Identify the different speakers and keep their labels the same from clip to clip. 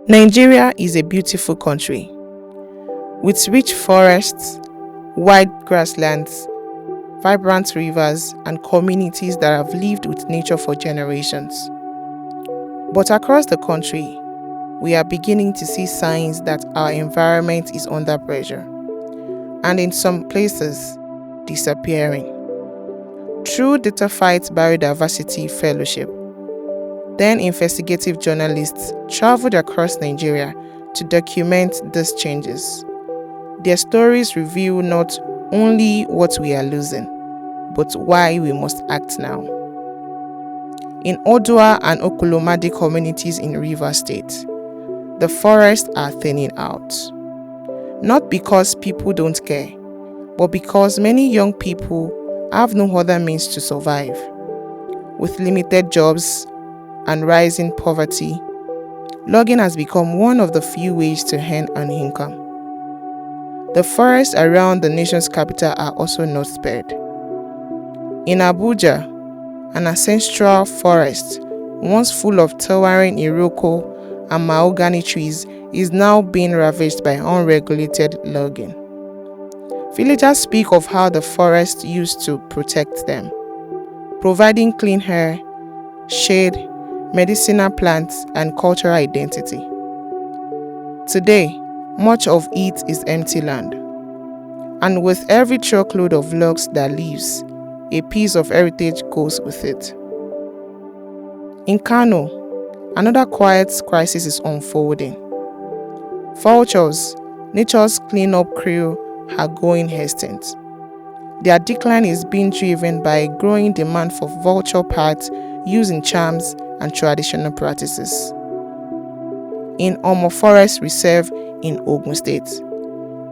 Speaker 1: Nigeria is a beautiful country with rich forests, wide grasslands, vibrant rivers, and communities that have lived with nature for generations. But across the country, we are beginning to see signs that our environment is under pressure, and in some places, disappearing. Through Dataphyte Biodiversity Fellowship, then investigative journalists traveled across Nigeria to document these changes. Their stories reveal not only what we are losing, but why we must act now. In Odua and Okolomadi communities in Rivers State, the forests are thinning out. Not because people don't care, but because many young people have no other means to survive. With limited jobs and rising poverty, logging has become one of the few ways to earn an income. The forests around the nation's capital are also not spared. In Abuja, an ancestral forest, once full of towering iroko and mahogany trees, is now being ravaged by unregulated logging. Villagers speak of how the forest used to protect them, providing clean air, shade, medicinal plants, and cultural identity. Today, much of it is empty land, and with every truckload of logs that leaves, a piece of heritage goes with it. In Kano, another quiet crisis is unfolding. Vultures, nature's cleanup crew, are going extinct. Their decline is being driven by a growing demand for vulture parts used in charms and traditional practices. In Omo Forest Reserve in Ogun State,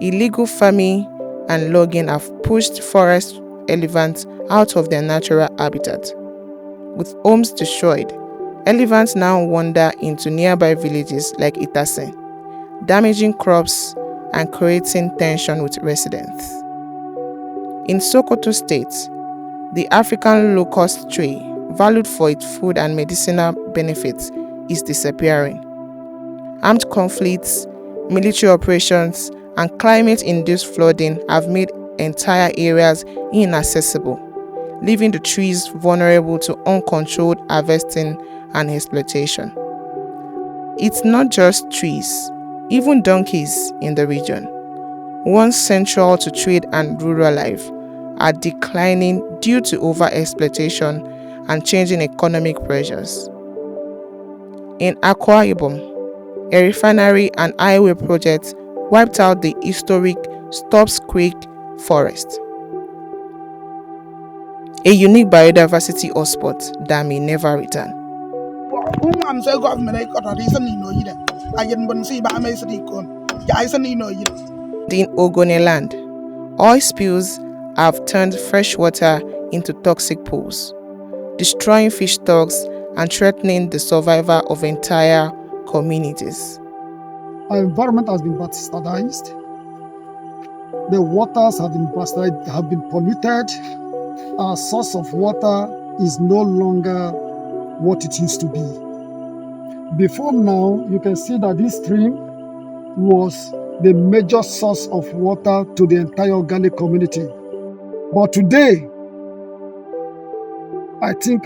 Speaker 1: illegal farming and logging have pushed forest elephants out of their natural habitat. With homes destroyed, elephants now wander into nearby villages like Itasen, damaging crops and creating tension with residents. In Sokoto State, the African locust tree, valued for its food and medicinal benefits, is disappearing. Armed conflicts, military operations, and climate-induced flooding have made entire areas inaccessible, leaving the trees vulnerable to uncontrolled harvesting and exploitation. It's not just trees, even donkeys in the region, once central to trade and rural life, are declining due to overexploitation and changing economic pressures. In Akwa Ibom, a refinery and highway project wiped out the historic Stubbs Creek forest, a unique biodiversity hotspot that may never return. In Ogoniland, oil spills have turned fresh water into toxic pools, destroying fish stocks and threatening the survival of entire communities.
Speaker 2: Our environment has been bastardized. The waters have been polluted. Our source of water is no longer what it used to be. Before now, you can see that this stream was the major source of water to the entire organic community. But today, I think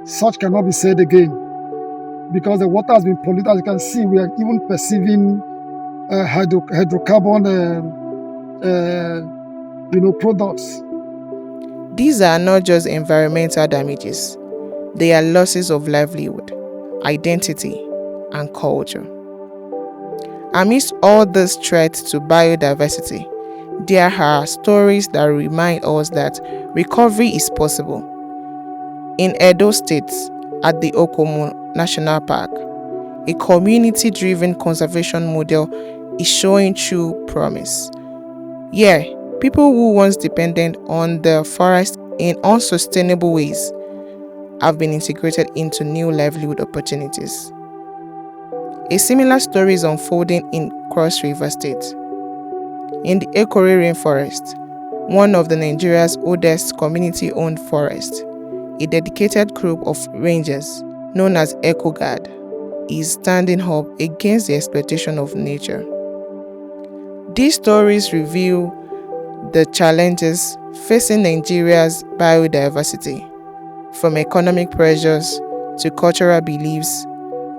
Speaker 2: such cannot be said again, because the water has been polluted. As you can see, we are even perceiving hydrocarbon products.
Speaker 1: These are not just environmental damages, they are losses of livelihood, identity, and culture. Amidst all these threats to biodiversity, there are stories that remind us that recovery is possible. In Edo State, at the Okomu National Park, a community-driven conservation model is showing true promise. Here, people who once depended on the forest in unsustainable ways have been integrated into new livelihood opportunities. A similar story is unfolding in Cross River State. In the Ekore Rainforest, one of Nigeria's oldest community-owned forests, a dedicated group of rangers known as Eco Guard is standing up against the exploitation of nature. These stories reveal the challenges facing Nigeria's biodiversity, from economic pressures to cultural beliefs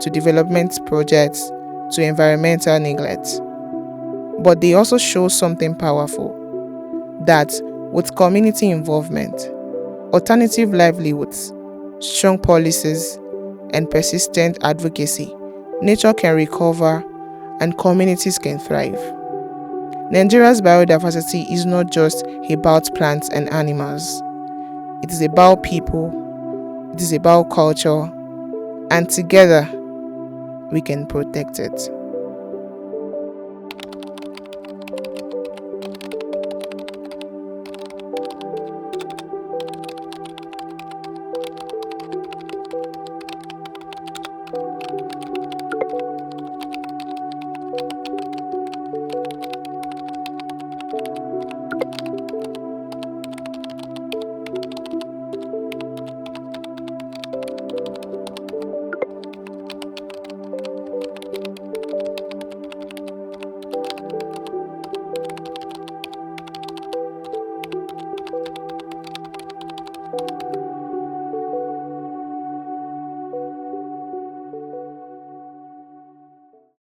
Speaker 1: to development projects to environmental neglect. But they also show something powerful, that with community involvement, alternative livelihoods, strong policies, and persistent advocacy, nature can recover and communities can thrive. Nigeria's biodiversity is not just about plants and animals. It is about people, it is about culture, and together we can protect it.